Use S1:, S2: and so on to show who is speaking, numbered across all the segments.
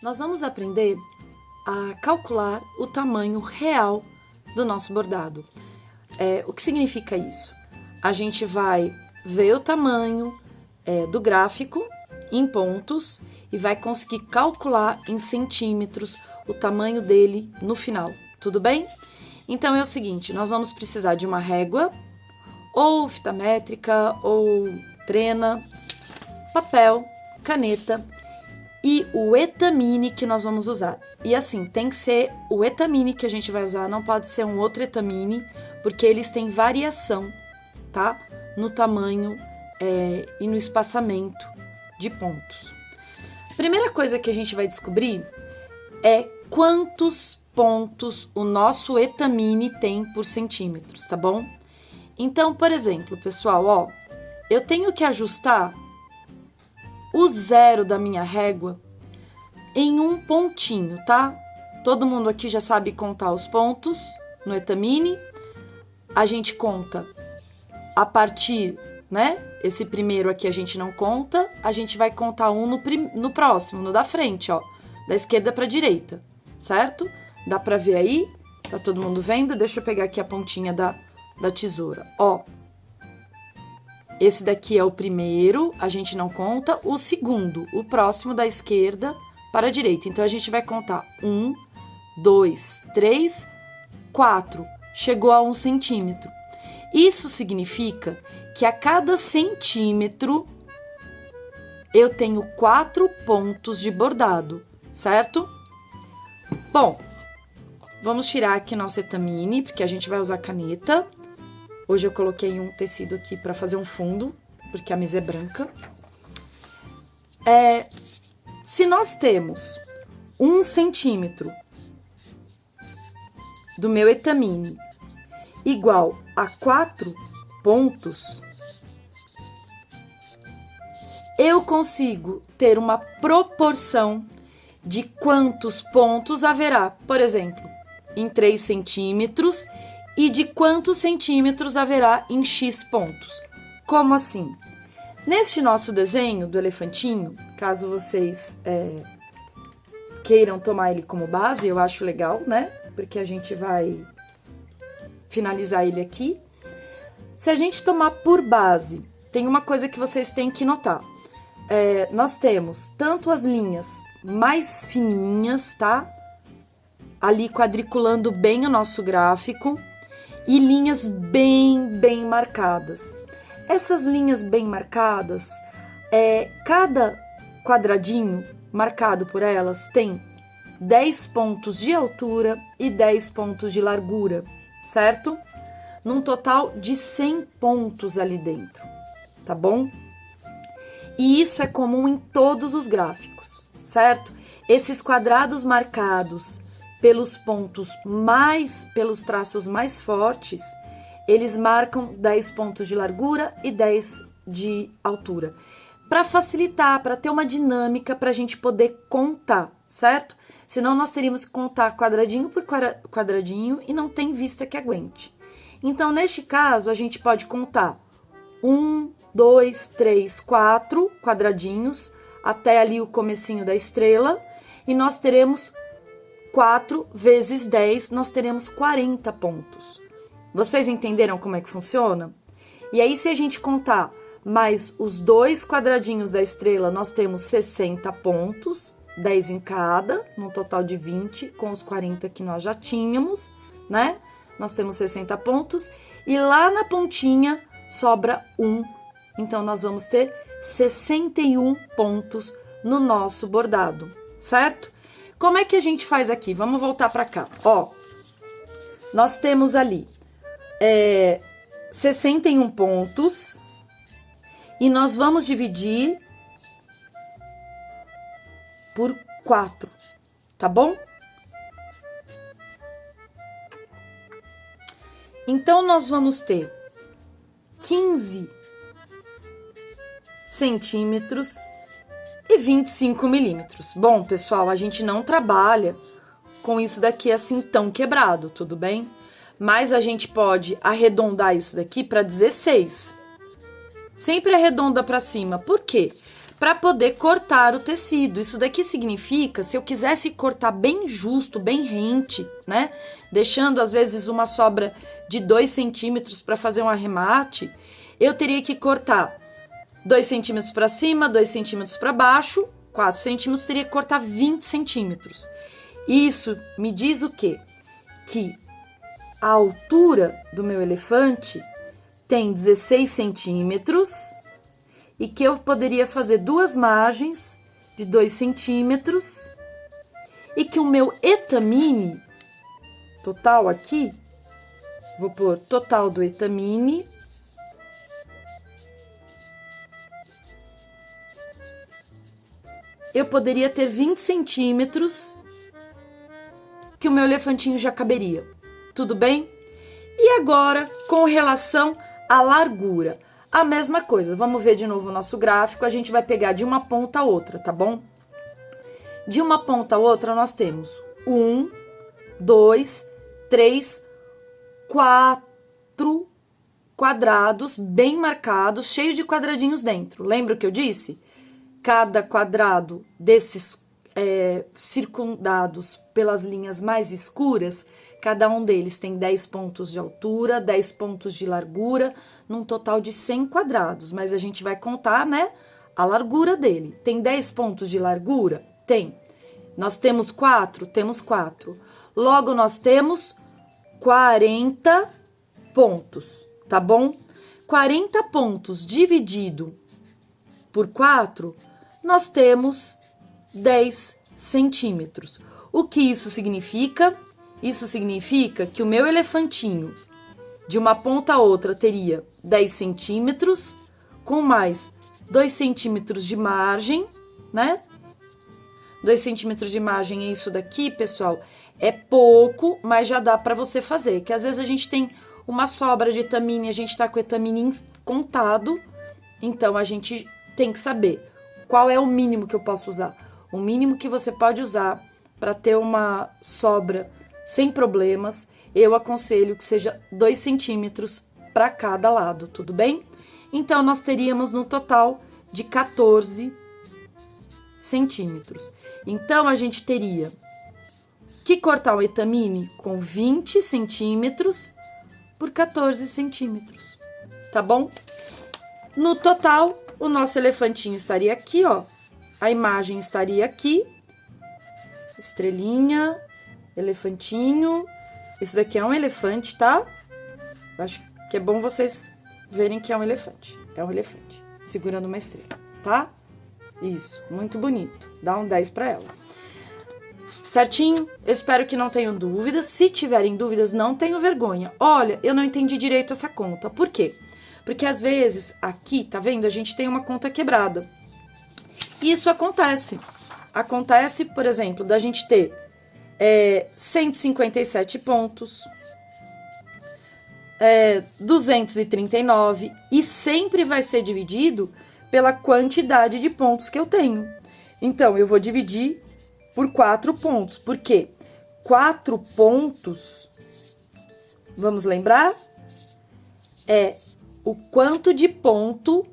S1: nós vamos aprender a calcular o tamanho real do nosso bordado. O que significa isso? A gente vai ver o tamanho do gráfico em pontos e vai conseguir calcular em centímetros o tamanho dele no final, tudo bem? Então é o seguinte, nós vamos precisar de uma régua, ou fita métrica, ou trena, papel, caneta e o etamine que nós vamos usar. E assim, tem que ser o etamine que a gente vai usar, não pode ser um outro etamine, porque eles têm variação, tá? No tamanho e no espaçamento de pontos. A primeira coisa que a gente vai descobrir é quantos pontos o nosso etamine tem por centímetros, tá bom? Então, por exemplo, pessoal, ó, eu tenho que ajustar o zero da minha régua em um pontinho, tá? Todo mundo aqui já sabe contar os pontos no etamine. A gente conta a partir, né? Esse primeiro aqui a gente não conta, a gente vai contar um no próximo, no da frente, ó, da esquerda para a direita, certo? Dá para ver aí? Tá todo mundo vendo? Deixa eu pegar aqui a pontinha da tesoura, ó. Esse daqui é o primeiro, a gente não conta. O segundo, o próximo da esquerda para a direita. Então, a gente vai contar 1, 2, 3, 4. Chegou a 1 centímetro. Isso significa que a cada centímetro eu tenho 4 pontos de bordado, certo? Bom, vamos tirar aqui nosso etamine, porque a gente vai usar caneta. Hoje eu coloquei um tecido aqui para fazer um fundo, porque a mesa é branca. Se nós temos 1 centímetro do meu etamine igual a 4 pontos, eu consigo ter uma proporção de quantos pontos haverá, por exemplo, em 3 centímetros e de quantos centímetros haverá em X pontos. Como assim? Neste nosso desenho do elefantinho, caso vocês queiram tomar ele como base, eu acho legal, né? Porque a gente vai finalizar ele aqui. Se a gente tomar por base, tem uma coisa que vocês têm que notar. Nós temos tanto as linhas mais fininhas, tá? Ali quadriculando bem o nosso gráfico, e linhas bem marcadas. Essas linhas bem marcadas, cada quadradinho marcado por elas tem 10 pontos de altura e 10 pontos de largura, certo? Num total de 100 pontos ali dentro, tá bom? E isso é comum em todos os gráficos, certo? Esses quadrados marcados pelos pelos traços mais fortes, eles marcam 10 pontos de largura e 10 de altura. Para facilitar, para ter uma dinâmica para a gente poder contar, certo? Senão nós teríamos que contar quadradinho por quadradinho e não tem vista que aguente. Então, neste caso, a gente pode contar 1, 2, 3, 4 quadradinhos até ali o comecinho da estrela e nós teremos 4 vezes 10, nós teremos 40 pontos. Vocês entenderam como é que funciona? E aí, se a gente contar mais os 2 quadradinhos da estrela, nós temos 60 pontos, 10 em cada, num total de 20, com os 40 que nós já tínhamos, né? Nós temos 60 pontos, e lá na pontinha sobra 1. Então, nós vamos ter 61 pontos no nosso bordado, certo? Como é que a gente faz aqui? Vamos voltar para cá. Ó, nós temos ali 61 pontos e nós vamos dividir por 4, tá bom? Então, nós vamos ter 15 centímetros e 25 milímetros. Bom, pessoal, a gente não trabalha com isso daqui assim tão quebrado, tudo bem? Mas a gente pode arredondar isso daqui para 16. Sempre arredonda para cima. Por quê? para poder cortar o tecido. Isso daqui significa, se eu quisesse cortar bem justo, bem rente, né? Deixando às vezes uma sobra de 2 centímetros para fazer um arremate, eu teria que cortar 2 centímetros para cima, 2 centímetros para baixo, 4 centímetros, teria que cortar 20 centímetros. Isso me diz o quê? Que a altura do meu elefante tem 16 centímetros e que eu poderia fazer 2 margens de 2 centímetros e que o meu etamine total aqui, vou pôr total do etamine, eu poderia ter 20 centímetros que o meu elefantinho já caberia. Tudo bem? E agora, com relação à largura, a mesma coisa. Vamos ver de novo o nosso gráfico. A gente vai pegar de uma ponta a outra, tá bom? De uma ponta a outra, nós temos 1, 2, 3, 4 quadrados bem marcados, cheio de quadradinhos dentro. Lembra o que eu disse? Cada quadrado desses circundados pelas linhas mais escuras, cada um deles tem 10 pontos de altura, 10 pontos de largura, num total de 100 quadrados. Mas a gente vai contar, né, a largura dele. Tem 10 pontos de largura? Tem. Nós temos 4? Temos 4. Logo, nós temos 40 pontos, tá bom? 40 pontos dividido por 4, nós temos 10 centímetros. O que isso significa? Isso significa que o meu elefantinho, de uma ponta a outra, teria 10 centímetros, com mais 2 centímetros de margem, né? 2 centímetros de margem é isso daqui, pessoal. É pouco, mas já dá para você fazer. Que às vezes a gente tem uma sobra de etamine, a gente tá com o etamine contado, então a gente tem que saber qual é o mínimo que eu posso usar. O mínimo que você pode usar para ter uma sobra sem problemas, eu aconselho que seja 2 centímetros para cada lado, tudo bem? Então, nós teríamos no total de 14 centímetros. Então, a gente teria que cortar o etamine com 20 centímetros por 14 centímetros, tá bom? No total, o nosso elefantinho estaria aqui, ó. A imagem estaria aqui. Estrelinha, elefantinho. Isso daqui é um elefante, tá? Eu acho que é bom vocês verem que é um elefante. É um elefante, segurando uma estrela, tá? Isso, muito bonito. Dá um 10 pra ela. Certinho? Espero que não tenham dúvidas. Se tiverem dúvidas, não tenham vergonha. Olha, eu não entendi direito essa conta. Por quê? Porque às vezes, aqui, tá vendo? A gente tem uma conta quebrada. Isso acontece. Acontece, por exemplo, da gente ter 157 pontos, 239, e sempre vai ser dividido pela quantidade de pontos que eu tenho. Então, eu vou dividir por 4 pontos. Por quê? 4 pontos, vamos lembrar? É o quanto de ponto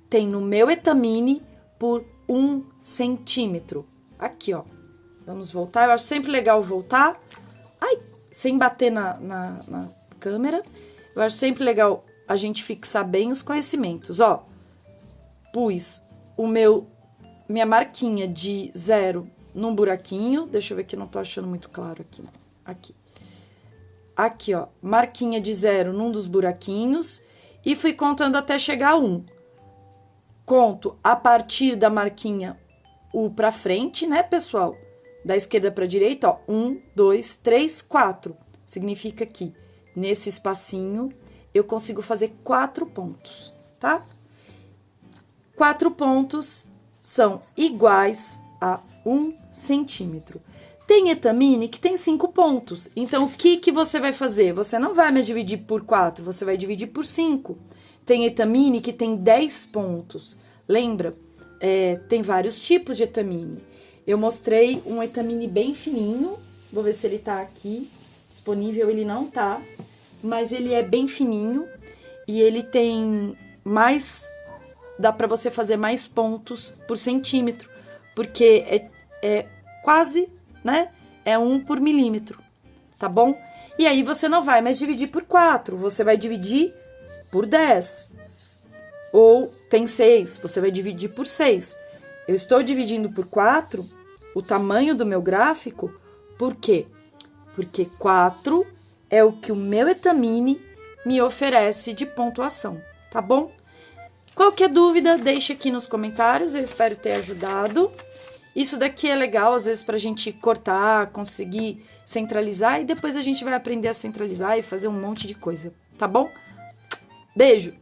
S1: tem no meu etamine por 1 centímetro. Aqui, ó. Vamos voltar. Eu acho sempre legal voltar. Ai, sem bater na câmera. Eu acho sempre legal a gente fixar bem os conhecimentos. Ó, pus minha marquinha de 0 num buraquinho. Deixa eu ver que eu não tô achando muito claro aqui. Aqui. Aqui, ó. Marquinha de 0 num dos buraquinhos. E fui contando até chegar a 1. Conto a partir da marquinha U pra frente, né, pessoal? Da esquerda pra direita, ó. 1, 2, 3, 4. Significa que nesse espacinho eu consigo fazer 4 pontos, tá? 4 pontos são iguais a 1 centímetro. Tem etamine que tem 5 pontos. Então, o que você vai fazer? Você não vai me dividir por 4, você vai dividir por 5. Tem etamine que tem 10 pontos. Lembra? Tem vários tipos de etamine. Eu mostrei um etamine bem fininho. Vou ver se ele tá aqui disponível. Ele não tá, mas ele é bem fininho. E ele tem mais dá para você fazer mais pontos por centímetro, porque é quase, né? É 1 por milímetro, tá bom? E aí você não vai mais dividir por 4, você vai dividir por 10. Ou tem 6, você vai dividir por 6. Eu estou dividindo por 4 o tamanho do meu gráfico, por quê? Porque 4 é o que o meu Etamine me oferece de pontuação, tá bom? Qualquer dúvida, deixa aqui nos comentários, eu espero ter ajudado. Isso daqui é legal, às vezes, pra gente cortar, conseguir centralizar, e depois a gente vai aprender a centralizar e fazer um monte de coisa, tá bom? Beijo!